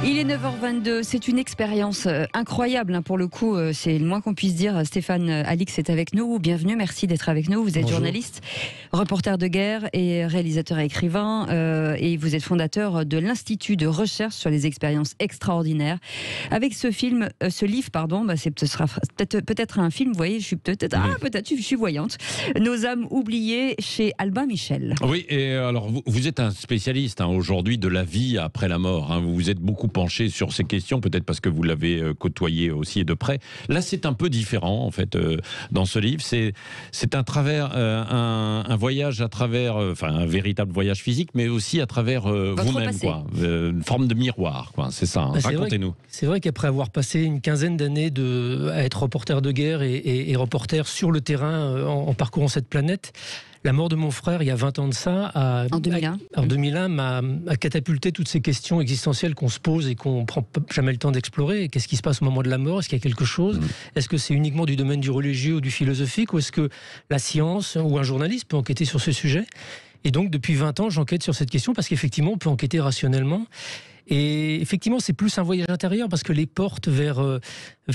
Il est 9h22, c'est une expérience incroyable pour le coup, c'est le moins qu'on puisse dire. Stéphane Alix est avec nous, bienvenue, merci d'être avec nous. Vous êtes Bonjour. Journaliste, reporter de guerre et réalisateur et écrivain, et vous êtes fondateur de l'Institut de recherche sur les expériences extraordinaires. Avec ce livre, ce sera peut-être un film, vous voyez, je suis voyante. Nos âmes oubliées chez Albin Michel. Oui, et alors vous êtes un spécialiste aujourd'hui de la vie après la mort. Vous vous êtes beaucoup penché sur ces questions, peut-être parce que vous l'avez côtoyé aussi de près. Là, c'est un peu différent, en fait, dans ce livre. C'est un voyage à travers, un véritable voyage physique, mais aussi à travers vous-même, quoi. Une forme de miroir, quoi. C'est ça, racontez-nous. C'est vrai qu'après avoir passé une quinzaine d'années à être reporter de guerre et reporter sur le terrain en parcourant cette planète, la mort de mon frère, il y a 20 ans de ça, en 2001 m'a catapulté toutes ces questions existentielles qu'on se pose et qu'on ne prend jamais le temps d'explorer. Qu'est-ce qui se passe au moment de la mort? Est-ce qu'il y a quelque chose? Est-ce que c'est uniquement du domaine du religieux ou du philosophique? Ou est-ce que la science ou un journaliste peut enquêter sur ce sujet? Et donc, depuis 20 ans, j'enquête sur cette question parce qu'effectivement, on peut enquêter rationnellement. Et effectivement, c'est plus un voyage intérieur parce que les portes vers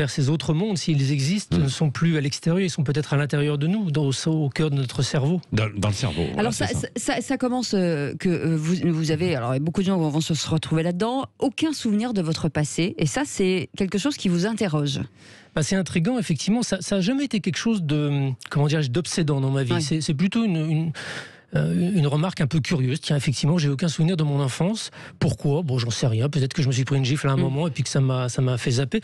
ces autres mondes, s'ils existent, ne sont plus à l'extérieur, ils sont peut-être à l'intérieur de nous, au cœur de notre cerveau. Dans le cerveau. Alors ça commence que vous avez, alors beaucoup de gens vont se retrouver là-dedans, aucun souvenir de votre passé, et ça c'est quelque chose qui vous interroge. C'est intriguant, effectivement, ça n'a jamais été quelque chose d'obsédant dans ma vie. Ouais. C'est plutôt une remarque un peu curieuse. Tiens, effectivement, j'ai aucun souvenir de mon enfance. Pourquoi? Bon, j'en sais rien. Peut-être que je me suis pris une gifle à un moment et puis que ça m'a fait zapper.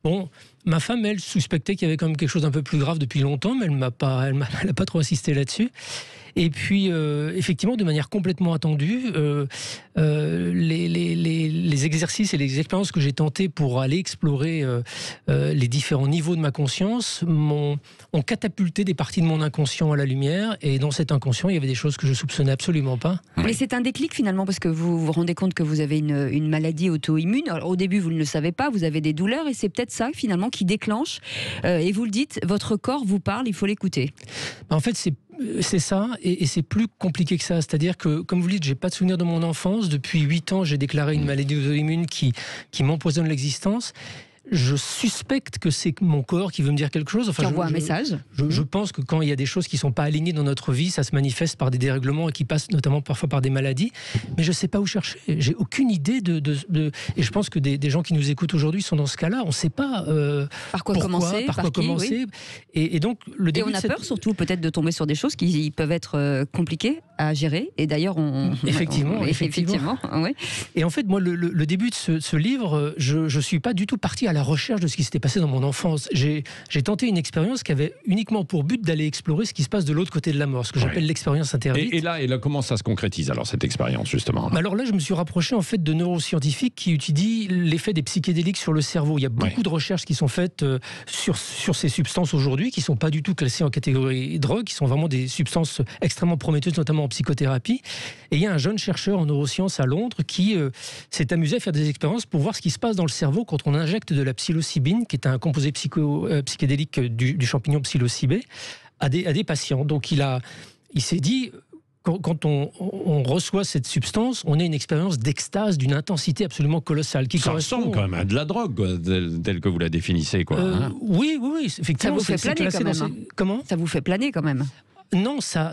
Bon, ma femme, elle, suspectait qu'il y avait quand même quelque chose d'un peu plus grave depuis longtemps, mais elle n'a pas trop insisté là-dessus. Et puis, effectivement, de manière complètement attendue, les exercices et les expériences que j'ai tentées pour aller explorer les différents niveaux de ma conscience ont catapulté des parties de mon inconscient à la lumière. Et dans cet inconscient, il y avait des choses que je soupçonnais absolument pas. Mais c'est un déclic finalement, parce que vous vous rendez compte que vous avez une maladie auto-immune. Alors, au début, vous ne le savez pas, vous avez des douleurs, et c'est peut-être ça finalement qui déclenche. Et vous le dites, votre corps vous parle, il faut l'écouter. En fait, c'est ça, et c'est plus compliqué que ça. C'est-à-dire que, comme vous le dites, j'ai pas de souvenir de mon enfance. Depuis 8 ans, j'ai déclaré une maladie auto-immune qui m'empoisonne l'existence. Je suspecte que c'est mon corps qui veut me dire quelque chose. Qui envoie un message. Je pense que quand il y a des choses qui ne sont pas alignées dans notre vie, ça se manifeste par des dérèglements et qui passent notamment parfois par des maladies. Mais je ne sais pas où chercher. J'ai aucune idée et je pense que des gens qui nous écoutent aujourd'hui sont dans ce cas-là. On ne sait pas par quoi commencer. Oui. Et donc, le début. Et on a peur surtout peut-être de tomber sur des choses qui peuvent être compliquées à gérer. Et d'ailleurs, Effectivement. Oui. Et en fait, moi, le début de ce livre, je ne suis pas du tout parti à la recherche de ce qui s'était passé dans mon enfance. J'ai tenté une expérience qui avait uniquement pour but d'aller explorer ce qui se passe de l'autre côté de la mort, ce que j'appelle l'expérience interdite. Et là, comment ça se concrétise alors, cette expérience, justement? Alors là, je me suis rapproché en fait de neuroscientifiques qui étudient l'effet des psychédéliques sur le cerveau. Il y a beaucoup de recherches qui sont faites sur ces substances aujourd'hui, qui ne sont pas du tout classées en catégorie drogue, qui sont vraiment des substances extrêmement prometteuses, notamment en psychothérapie. Et il y a un jeune chercheur en neurosciences à Londres qui s'est amusé à faire des expériences pour voir ce qui se passe dans le cerveau quand on injecte de la psilocybine, qui est un composé psychédélique du champignon psilocybé, à des patients. Donc il s'est dit, quand on reçoit cette substance, on a une expérience d'extase d'une intensité absolument colossale. Ça ressemble quand même à de la drogue, quoi, telle que vous la définissez. Oui, effectivement. Ça vous fait planer quand même. Comment ? Ça vous fait planer quand même. Non, ça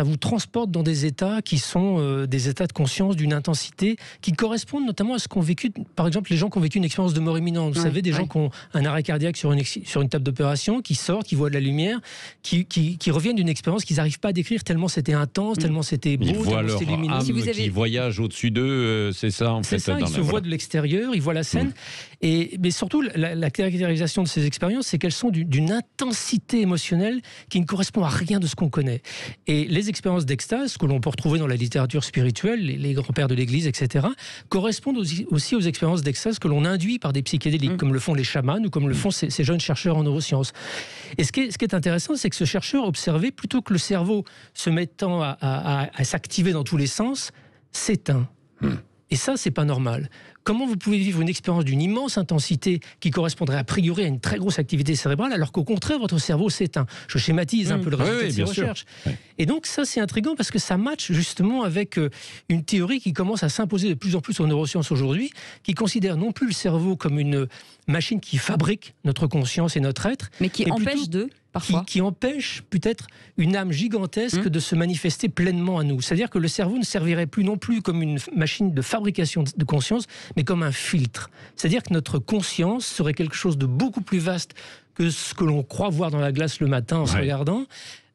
vous transporte dans des états qui sont des états de conscience d'une intensité qui correspondent notamment à ce qu'ont vécu, par exemple, les gens qui ont vécu une expérience de mort imminente. Vous savez, des gens qui ont un arrêt cardiaque sur une table d'opération, qui sortent, qui voient de la lumière, qui reviennent d'une expérience qu'ils n'arrivent pas à décrire tellement c'était intense, tellement c'était beau, ils voient tellement leur c'était lumineux. âme qui voyage au-dessus d'eux, c'est ça en fait. C'est ça, ils se voient de l'extérieur, ils voient la scène. Mais surtout, la caractérisation de ces expériences, c'est qu'elles sont d'une intensité émotionnelle qui ne correspond à rien de ce qu'on connaît. Et les expériences d'extase, que l'on peut retrouver dans la littérature spirituelle, les grands-pères de l'Église, etc., correspondent aussi aux expériences d'extase que l'on induit par des psychédéliques, comme le font les chamans ou comme le font ces jeunes chercheurs en neurosciences. Et ce qui est intéressant, c'est que ce chercheur observait, plutôt que le cerveau se mettant à s'activer dans tous les sens, s'éteint. Et ça, c'est pas normal. comment vous pouvez vivre une expérience d'une immense intensité qui correspondrait a priori à une très grosse activité cérébrale, alors qu'au contraire, votre cerveau s'éteint. Je schématise un peu le résultat de ces recherches. Et donc ça, c'est intriguant parce que ça matche justement avec une théorie qui commence à s'imposer de plus en plus aux neurosciences aujourd'hui, qui considère non plus le cerveau comme une machine qui fabrique notre conscience et notre être, mais qui empêche parfois. Qui empêche peut-être une âme gigantesque de se manifester pleinement à nous. C'est-à-dire que le cerveau ne servirait plus non plus comme une machine de fabrication de conscience, mais comme un filtre. C'est-à-dire que notre conscience serait quelque chose de beaucoup plus vaste que ce que l'on croit voir dans la glace le matin en se regardant.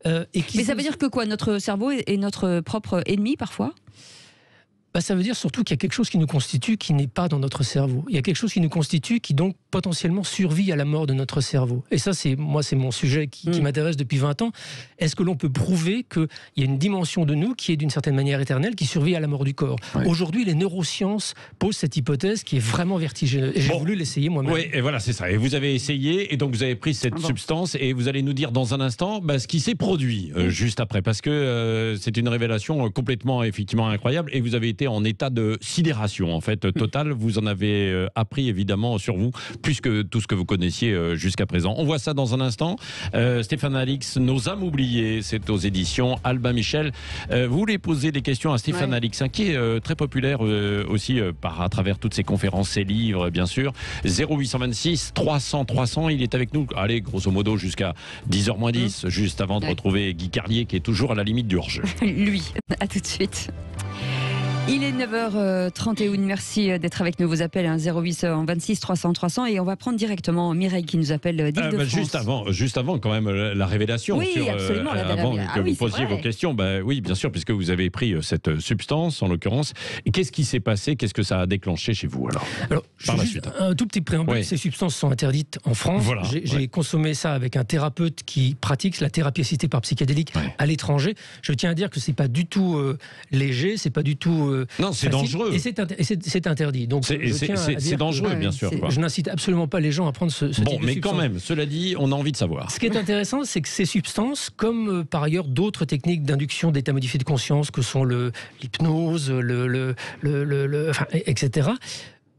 Mais ça veut dire que quoi ? Notre cerveau est notre propre ennemi parfois ? Ça veut dire surtout qu'il y a quelque chose qui nous constitue qui n'est pas dans notre cerveau. Il y a quelque chose qui nous constitue qui donc potentiellement survit à la mort de notre cerveau. Et ça, c'est mon sujet qui m'intéresse depuis 20 ans. Est-ce que l'on peut prouver qu'il y a une dimension de nous qui est d'une certaine manière éternelle, qui survit à la mort du corps ? Aujourd'hui, les neurosciences posent cette hypothèse qui est vraiment vertigineuse. Et j'ai voulu l'essayer moi-même. Oui, et voilà, c'est ça. Et vous avez essayé, et donc vous avez pris cette substance, et vous allez nous dire dans un instant ce qui s'est produit juste après, parce que c'est une révélation complètement, effectivement, incroyable, et vous avez été en état de sidération, en fait, totale. Vous en avez appris, évidemment, sur vous, plus que tout ce que vous connaissiez jusqu'à présent. On voit ça dans un instant. Stéphane Alix, Nos âmes oubliées, c'est aux éditions Albin Michel. Vous voulez poser des questions à Stéphane Alix, qui est très populaire aussi à travers toutes ses conférences, ses livres, bien sûr. 0826 300 300, il est avec nous, allez, grosso modo, jusqu'à 10h moins 10, juste avant de retrouver Guy Carlier, qui est toujours à la limite du hors-jeu. Lui, à tout de suite. Il est 9h31, merci d'être avec nous. Vos appels 0826 300 300 et on va prendre directement Mireille qui nous appelle d'Île-de-France. Juste avant quand même la révélation. Oui, absolument. Avant que vous posiez vos questions. Oui, bien sûr, puisque vous avez pris cette substance en l'occurrence. Et qu'est-ce qui s'est passé ? Qu'est-ce que ça a déclenché chez vous alors par la suite, un tout petit préambule. Ces substances sont interdites en France. Voilà, j'ai consommé ça avec un thérapeute qui pratique la thérapie assistée par psychédélique à l'étranger. Je tiens à dire que c'est pas du tout léger, c'est pas du tout non, c'est dangereux. Et c'est interdit. Donc c'est dangereux, bien sûr. Je n'incite absolument pas les gens à prendre ce type de substance. Mais quand même, cela dit, on a envie de savoir. Ce qui est intéressant, c'est que ces substances, comme par ailleurs d'autres techniques d'induction d'état modifié de conscience, que sont l'hypnose, etc.,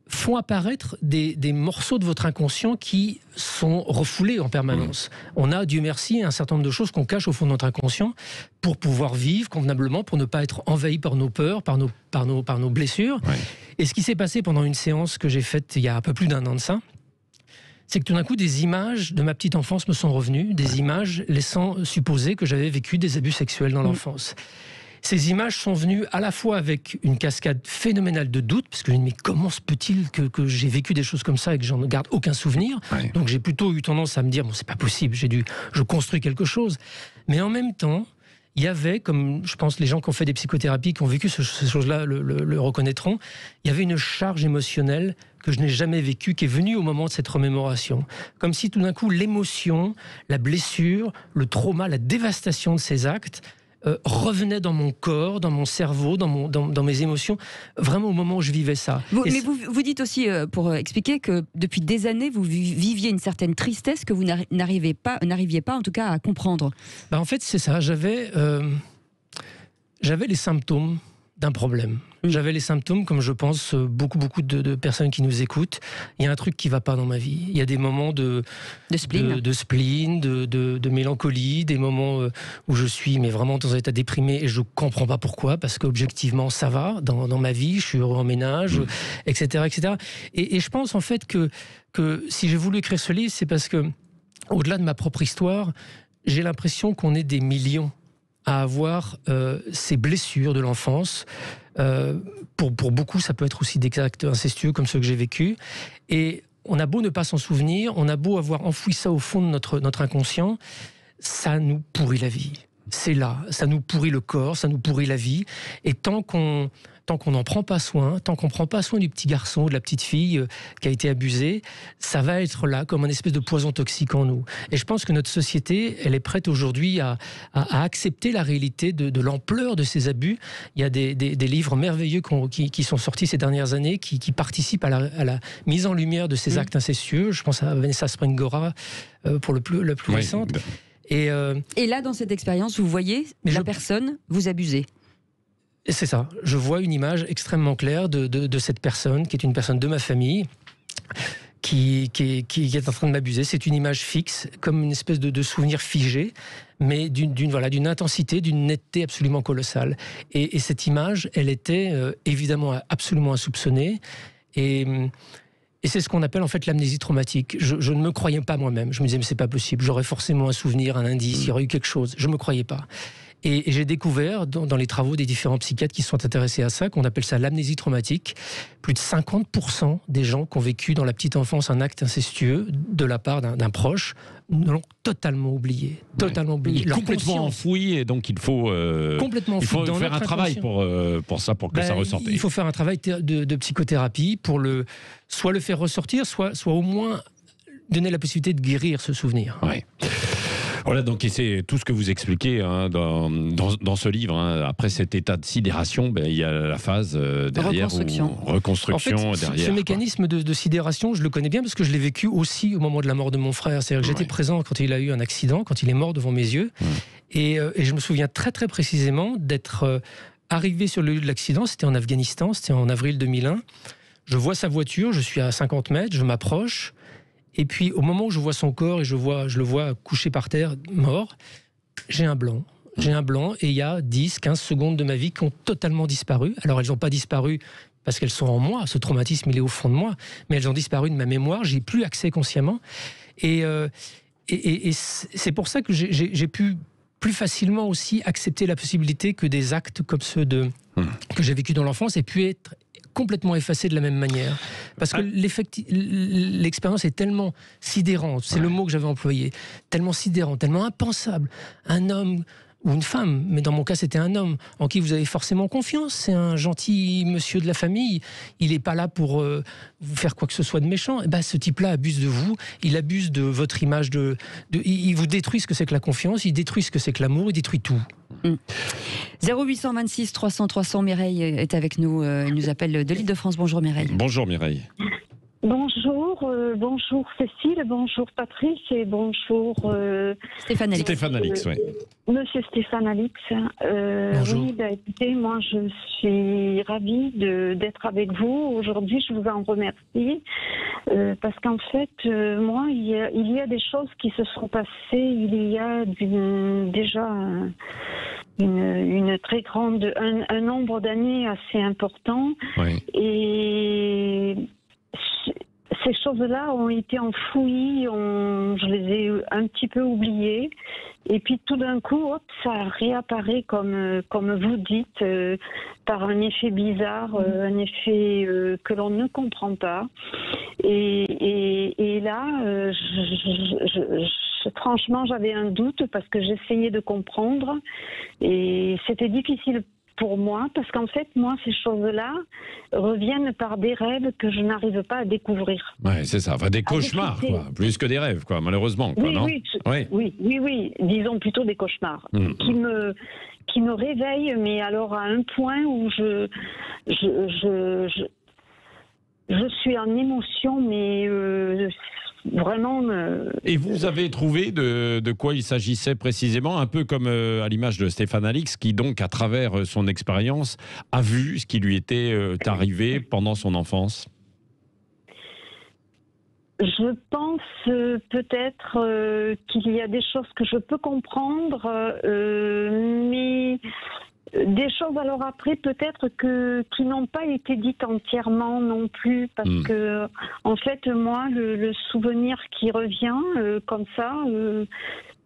font apparaître des morceaux de votre inconscient qui sont refoulés en permanence. On a, Dieu merci, un certain nombre de choses qu'on cache au fond de notre inconscient pour pouvoir vivre convenablement, pour ne pas être envahi par nos peurs, par nos blessures. Et ce qui s'est passé pendant une séance que j'ai faite il y a un peu plus d'1 an de ça, c'est que tout d'un coup, des images de ma petite enfance me sont revenues, des images laissant supposer que j'avais vécu des abus sexuels dans l'enfance. Ces images sont venues à la fois avec une cascade phénoménale de doutes, parce que je me dis, mais comment se peut-il que j'ai vécu des choses comme ça et que j'en garde aucun souvenir ? Donc j'ai plutôt eu tendance à me dire, c'est pas possible, je construis quelque chose. Mais en même temps, il y avait, comme je pense les gens qui ont fait des psychothérapies, qui ont vécu ces choses-là le reconnaîtront, il y avait une charge émotionnelle que je n'ai jamais vécue, qui est venue au moment de cette remémoration. Comme si tout d'un coup, l'émotion, la blessure, le trauma, la dévastation de ces actes revenait dans mon corps, dans mon cerveau, dans mes émotions, vraiment au moment où je vivais ça. Mais vous dites aussi, pour expliquer, que depuis des années, vous viviez une certaine tristesse que vous n'arriviez pas en tout cas à comprendre. En fait, c'est ça. J'avais les symptômes d'un problème. J'avais les symptômes, comme je pense beaucoup de personnes qui nous écoutent. Il y a un truc qui ne va pas dans ma vie. Il y a des moments de spleen, de mélancolie, des moments où je suis vraiment dans un état déprimé et je ne comprends pas pourquoi, parce qu'objectivement, ça va dans ma vie, je suis heureux en ménage, etc. etc. Et je pense en fait que si j'ai voulu écrire ce livre, c'est parce que, au-delà de ma propre histoire, j'ai l'impression qu'on est des millions à avoir ces blessures de l'enfance. Pour beaucoup, ça peut être aussi des actes incestueux comme ceux que j'ai vécus. Et on a beau ne pas s'en souvenir, on a beau avoir enfoui ça au fond de notre inconscient, ça nous pourrit la vie. C'est là, ça nous pourrit le corps, ça nous pourrit la vie. Et tant qu'on n'en prend pas soin, tant qu'on ne prend pas soin du petit garçon ou de la petite fille qui a été abusée, ça va être là comme un espèce de poison toxique en nous. Et je pense que notre société, elle est prête aujourd'hui à accepter la réalité de l'ampleur de ces abus. Il y a des livres merveilleux qui sont sortis ces dernières années, qui participent à la mise en lumière de ces actes incestueux. Je pense à Vanessa Springora pour la plus récente. Et là, dans cette expérience, vous voyez personne vous abuser. C'est ça. Je vois une image extrêmement claire de cette personne, qui est une personne de ma famille, qui est en train de m'abuser. C'est une image fixe, comme une espèce de souvenir figé, mais d'une intensité, d'une netteté absolument colossale. Et cette image, elle était évidemment absolument insoupçonnée. Et c'est ce qu'on appelle en fait l'amnésie traumatique. Je ne me croyais pas moi-même. Je me disais, mais c'est pas possible. J'aurais forcément un souvenir, un indice, il y aurait eu quelque chose. Je me croyais pas. Et j'ai découvert, dans les travaux des différents psychiatres qui sont intéressés à ça, qu'on appelle ça l'amnésie traumatique. Plus de 50% des gens qui ont vécu dans la petite enfance un acte incestueux de la part d'un proche l'ont totalement oublié. Totalement oublié. Complètement enfoui, et donc il faut faire un travail pour ça, pour que ça ressorte. Il faut faire un travail de psychothérapie pour soit le faire ressortir, soit au moins donner la possibilité de guérir ce souvenir. Ouais. Voilà, donc c'est tout ce que vous expliquez dans ce livre. Après cet état de sidération, il y a la phase derrière reconstruction. En fait, ce mécanisme de sidération, je le connais bien parce que je l'ai vécu aussi au moment de la mort de mon frère. C'est-à-dire que j'étais présent quand il a eu un accident, quand il est mort devant mes yeux. Et je me souviens très très précisément d'être arrivé sur le lieu de l'accident. C'était en Afghanistan, c'était en avril 2001. Je vois sa voiture, je suis à 50 mètres, je m'approche. Et puis, au moment où je vois son corps et je le vois couché par terre, mort, j'ai un blanc. J'ai un blanc et il y a 10, 15 secondes de ma vie qui ont totalement disparu. Alors, elles n'ont pas disparu parce qu'elles sont en moi. Ce traumatisme, il est au fond de moi. Mais elles ont disparu de ma mémoire. J'y ai plus accès consciemment. Et c'est pour ça que j'ai pu plus facilement aussi accepter la possibilité que des actes comme ceux que j'ai vécu dans l'enfance aient pu être complètement effacé de la même manière. Parce que l'expérience est tellement sidérante, c'est le mot que j'avais employé, tellement sidérant, tellement impensable. Un homme ou une femme, mais dans mon cas c'était un homme, en qui vous avez forcément confiance, c'est un gentil monsieur de la famille, il n'est pas là pour vous faire quoi que ce soit de méchant. Et ce type-là abuse de vous, il abuse de votre image, il vous détruit ce que c'est que la confiance, il détruit ce que c'est que l'amour, il détruit tout. 0826 300 300, Mireille est avec nous, elle nous appelle de l'Île-de-France. Bonjour Mireille. Bonjour Mireille. Bonjour Cécile, bonjour Patrice et bonjour Stéphane Alix. Stéphane Alix, oui. Monsieur Stéphane Alix. Bonjour. Oui, écoutez, moi je suis ravie d'être avec vous aujourd'hui. Je vous en remercie parce qu'en fait, moi, il y a des choses qui se sont passées. Il y a déjà une très grande, un nombre d'années assez important. Oui. Et ces choses-là ont été enfouies, je les ai un petit peu oubliées. Et puis tout d'un coup, ça réapparaît comme vous dites, par un effet bizarre, un effet que l'on ne comprend pas. Et là, franchement, j'avais un doute parce que j'essayais de comprendre et c'était difficile pour moi, parce qu'en fait, moi, ces choses-là reviennent par des rêves que je n'arrive pas à découvre. Ouais, c'est ça. Enfin, des cauchemars, quoi. Plus que des rêves, quoi, malheureusement. Quoi, non oui. Disons plutôt des cauchemars qui me réveillent, mais alors à un point où je suis en émotion, mais vraiment. Et vous avez trouvé de quoi il s'agissait précisément, un peu comme à l'image de Stéphane Alix, qui donc, à travers son expérience, a vu ce qui lui était arrivé pendant son enfance? Je pense peut-être qu'il y a des choses que je peux comprendre, mais des choses alors après peut-être qui n'ont pas été dites entièrement non plus, parce que en fait moi le souvenir qui revient comme ça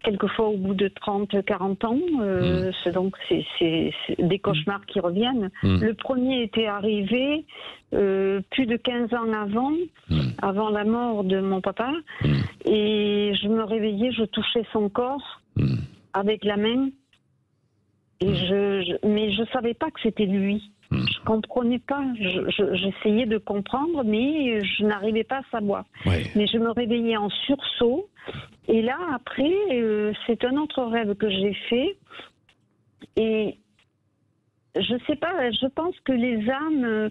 quelquefois au bout de 30-40 ans, c'est des cauchemars qui reviennent. Le premier était arrivé plus de 15 ans avant la mort de mon papa, et je me réveillais, je touchais son corps avec la main. Et mais je savais pas que c'était lui. Je comprenais pas. J'essayais de comprendre, mais je n'arrivais pas à savoir. Ouais. Mais je me réveillais en sursaut. Et là, après, c'est un autre rêve que j'ai fait. Et je sais pas. Je pense que les âmes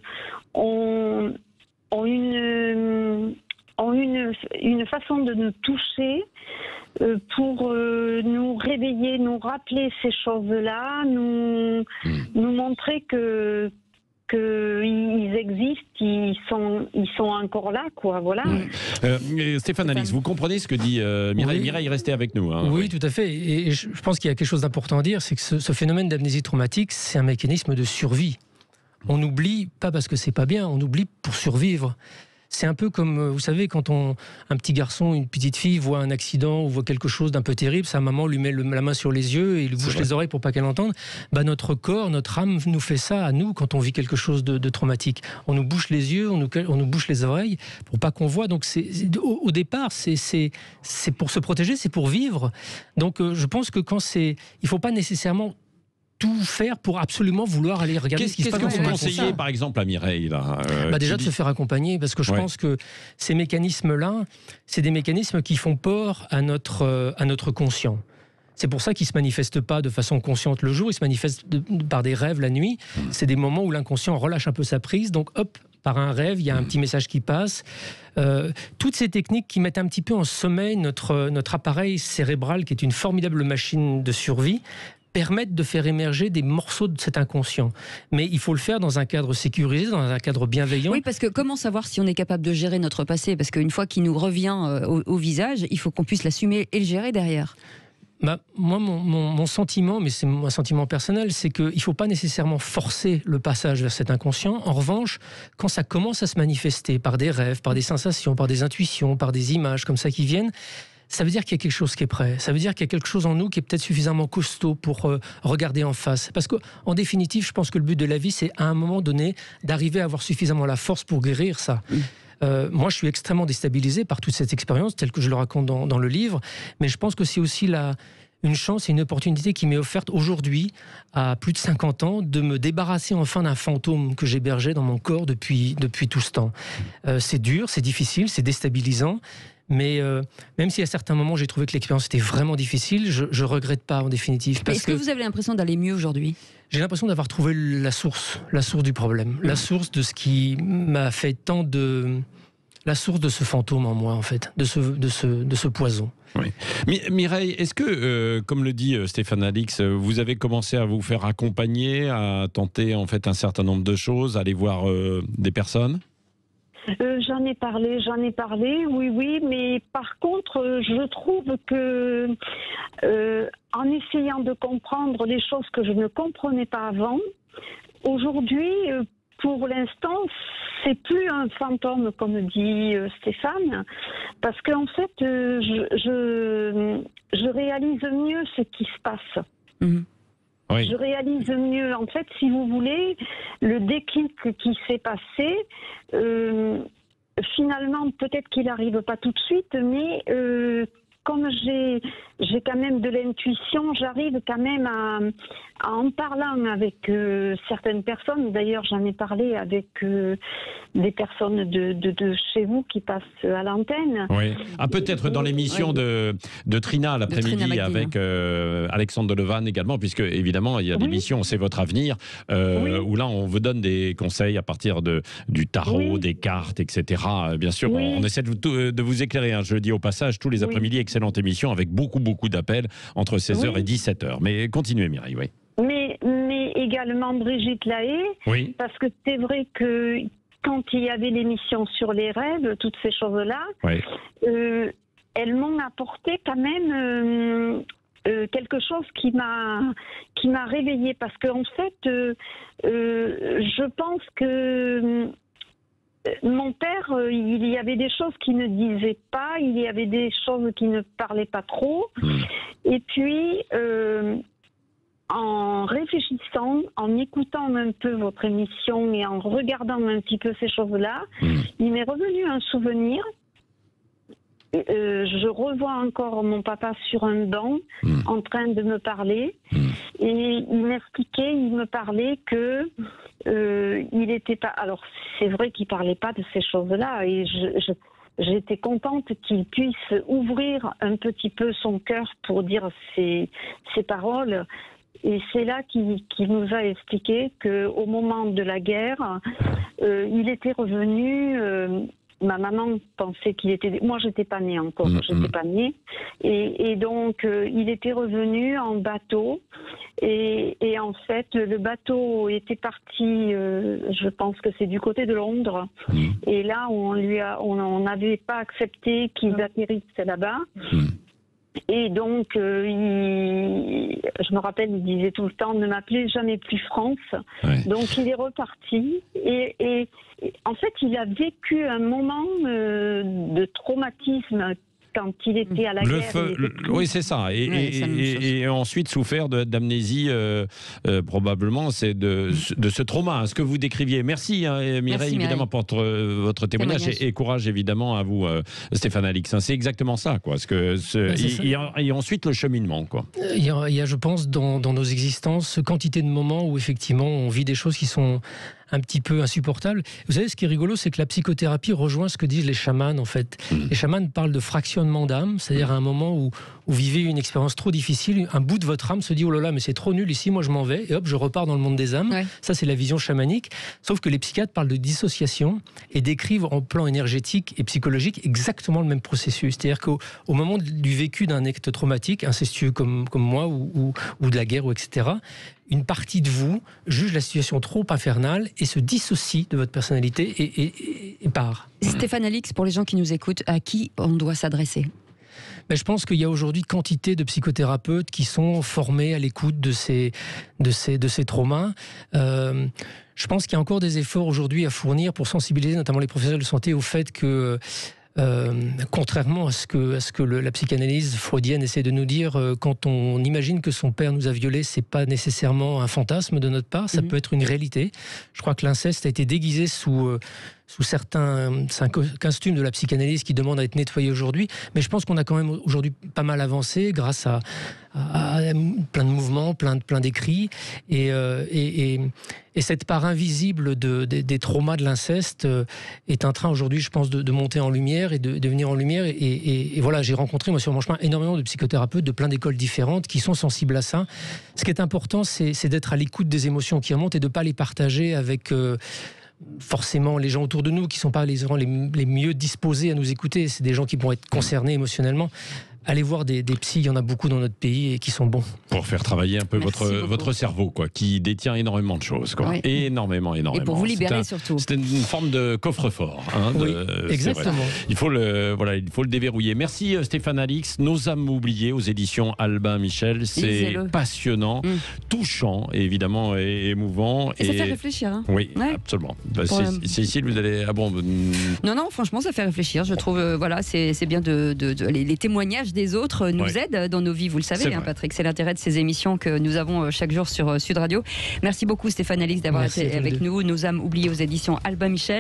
ont une façon de nous toucher pour nous réveiller, nous rappeler ces choses-là, nous montrer qu'ils existent, ils sont encore là, quoi, voilà. Stéphane Alix, vous comprenez ce que dit Mireille? Mireille, restez avec nous. Hein, oui, tout à fait. Et je pense qu'il y a quelque chose d'important à dire, c'est que ce phénomène d'amnésie traumatique, c'est un mécanisme de survie. On n'oublie pas parce que c'est pas bien, on oublie pour survivre. C'est un peu comme, vous savez, quand un petit garçon, une petite fille voit un accident ou voit quelque chose d'un peu terrible, sa maman lui met la main sur les yeux et lui bouche les oreilles pour pas qu'elle entende. Bah, notre corps, notre âme nous fait ça à nous quand on vit quelque chose de traumatique. On nous bouche les yeux, on nous bouche les oreilles pour pas qu'on voit. Donc au départ, c'est pour se protéger, c'est pour vivre. Donc je pense que il faut pas nécessairement tout faire pour absolument vouloir aller regarder ce qui se passe. Qu'est-ce que vous conseillez, par exemple, à Mireille là, déjà de se faire accompagner, parce que je pense que ces mécanismes-là, c'est des mécanismes qui font peur à notre conscient. C'est pour ça qu'ils ne se manifestent pas de façon consciente le jour, ils se manifestent par des rêves la nuit. C'est des moments où l'inconscient relâche un peu sa prise, donc hop, par un rêve, il y a un petit message qui passe. Toutes ces techniques qui mettent un petit peu en sommeil notre appareil cérébral, qui est une formidable machine de survie, permettent de faire émerger des morceaux de cet inconscient. Mais il faut le faire dans un cadre sécurisé, dans un cadre bienveillant. Oui, parce que comment savoir si on est capable de gérer notre passé? Parce qu'une fois qu'il nous revient au visage, il faut qu'on puisse l'assumer et le gérer derrière. Moi, mon sentiment, mais c'est un sentiment personnel, c'est qu'il ne faut pas nécessairement forcer le passage vers cet inconscient. En revanche, quand ça commence à se manifester par des rêves, par des sensations, par des intuitions, par des images comme ça qui viennent, ça veut dire qu'il y a quelque chose qui est prêt. Ça veut dire qu'il y a quelque chose en nous qui est peut-être suffisamment costaud pour regarder en face. Parce qu'en définitive, je pense que le but de la vie, c'est à un moment donné d'arriver à avoir suffisamment la force pour guérir ça. Moi, je suis extrêmement déstabilisé par toute cette expérience, telle que je le raconte dans le livre. Mais je pense que c'est aussi une chance et une opportunité qui m'est offerte aujourd'hui, à plus de 50 ans, de me débarrasser enfin d'un fantôme que j'hébergeais dans mon corps depuis tout ce temps. C'est dur, c'est difficile, c'est déstabilisant. Mais même si à certains moments j'ai trouvé que l'expérience était vraiment difficile, je ne regrette pas en définitive. Est-ce que vous avez l'impression d'aller mieux aujourd'hui? J'ai l'impression d'avoir trouvé la source du problème, la source de ce qui m'a fait la source de ce fantôme en moi, en fait, de ce poison. Oui. Mireille, est-ce que, comme le dit Stéphane Alix, vous avez commencé à vous faire accompagner, à tenter en fait un certain nombre de choses, à aller voir des personnes? J'en ai parlé, oui, mais par contre, je trouve que en essayant de comprendre des choses que je ne comprenais pas avant, aujourd'hui, pour l'instant, c'est plus un fantôme, comme dit Stéphane, parce qu'en fait, je réalise mieux ce qui se passe. Mmh. Oui. Je réalise mieux. En fait, si vous voulez, le déclic qui s'est passé, finalement, peut-être qu'il n'arrive pas tout de suite, mais comme j'ai quand même de l'intuition, j'arrive quand même à en parlant avec certaines personnes. D'ailleurs, j'en ai parlé avec des personnes de chez vous qui passent à l'antenne. Oui. Peut-être dans l'émission de Trina l'après-midi avec Alexandre Delevanne également, puisque évidemment il y a l'émission C'est votre avenir, où là on vous donne des conseils à partir du tarot, des cartes, etc. Bien sûr, on essaie de vous éclairer. Je le dis au passage, tous les après-midi, excellente émission avec beaucoup d'appels entre 16h et 17h. Mais continuez Mireille, oui. Mais également Brigitte Lahaye, parce que c'est vrai que quand il y avait l'émission sur les rêves, toutes ces choses-là, elles m'ont apporté quand même quelque chose qui m'a réveillée, parce qu'en fait, je pense que mon père, il y avait des choses qu'il ne disait pas, il y avait des choses qui ne parlaient pas trop. Et puis, en réfléchissant, en écoutant un peu votre émission et en regardant un petit peu ces choses-là, il m'est revenu un souvenir. Je revois encore mon papa sur un banc en train de me parler et il m'expliquait, il me parlait que il était pas. Alors c'est vrai qu'il parlait pas de ces choses-là et j'étais contente qu'il puisse ouvrir un petit peu son cœur pour dire ces paroles. Et c'est là qu'il nous a expliqué qu'au moment de la guerre, il était revenu ma maman pensait qu'il était... Moi, j'étais pas née encore, j'étais pas née. Et donc, il était revenu en bateau. Et en fait, le bateau était parti, je pense que c'est du côté de Londres. Et là, on n'avait pas accepté qu'ils atterrissent là-bas. Et donc, je me rappelle, il disait tout le temps, ne m'appelez jamais plus France. Ouais. Donc, il est reparti. Et en fait, il a vécu un moment de traumatisme quand il était à la guerre. Oui, c'est ça. Et ensuite souffert d'amnésie, probablement, c'est de ce trauma, ce que vous décriviez. Merci, Mireille, évidemment, pour votre témoignage. Et courage, évidemment, à vous, Stéphane Alix. C'est exactement ça, quoi. Et ensuite, le cheminement, quoi. Il y a, je pense, dans nos existences, quantité de moments où, effectivement, on vit des choses qui sont un petit peu insupportable. Vous savez, ce qui est rigolo, c'est que la psychothérapie rejoint ce que disent les chamans, en fait. Les chamans parlent de fractionnement d'âme, c'est-à-dire à un moment où vous vivez une expérience trop difficile, un bout de votre âme se dit « Oh là là, mais c'est trop nul ici, moi je m'en vais », et hop, je repars dans le monde des âmes. Ouais. Ça, c'est la vision chamanique. Sauf que les psychiatres parlent de dissociation et décrivent en plan énergétique et psychologique exactement le même processus. C'est-à-dire qu'au moment du vécu d'un acte traumatique, incestueux comme moi, ou de la guerre, ou etc., une partie de vous juge la situation trop infernale et se dissocie de votre personnalité et part. Stéphane Alix, pour les gens qui nous écoutent, à qui on doit s'adresser ? Ben, je pense qu'il y a aujourd'hui quantité de psychothérapeutes qui sont formés à l'écoute de ces traumas. Je pense qu'il y a encore des efforts aujourd'hui à fournir pour sensibiliser notamment les professionnels de santé au fait que contrairement à ce que la psychanalyse freudienne essaie de nous dire, quand on imagine que son père nous a violés, c'est pas nécessairement un fantasme de notre part, ça peut être une réalité. Je crois que l'inceste a été déguisé sous certains costumes de la psychanalyse qui demandent à être nettoyés aujourd'hui, mais je pense qu'on a quand même aujourd'hui pas mal avancé grâce à plein de mouvements, plein d'écrits, et cette part invisible des traumas de l'inceste est en train aujourd'hui, je pense, de monter en lumière et de venir en lumière. Et voilà, j'ai rencontré, moi, sur mon chemin, énormément de psychothérapeutes de plein d'écoles différentes qui sont sensibles à ça. Ce qui est important, c'est d'être à l'écoute des émotions qui remontent et de ne pas les partager avec forcément les gens autour de nous qui ne sont pas les mieux disposés à nous écouter. C'est des gens qui vont être concernés émotionnellement. Allez voir des psys, il y en a beaucoup dans notre pays et qui sont bons. Pour faire travailler un peu votre cerveau, quoi, qui détient énormément de choses, quoi. Oui. Énormément. Et pour vous libérer surtout. C'est une forme de coffre-fort. Oui, exactement. Il faut le déverrouiller. Merci Stéphane Alix. Nos âmes oubliées aux éditions Albin Michel. C'est passionnant, touchant et évidemment émouvant. Et ça fait réfléchir. Hein. Oui, absolument. Cécile, vous allez... Ah bon, Non, franchement, ça fait réfléchir. Je trouve, c'est bien les témoignages des autres nous aident dans nos vies, vous le savez, Patrick. C'est l'intérêt de ces émissions que nous avons chaque jour sur Sud Radio. Merci beaucoup Stéphane Alix d'avoir été avec nous. Nos âmes oubliées aux éditions Albin Michel.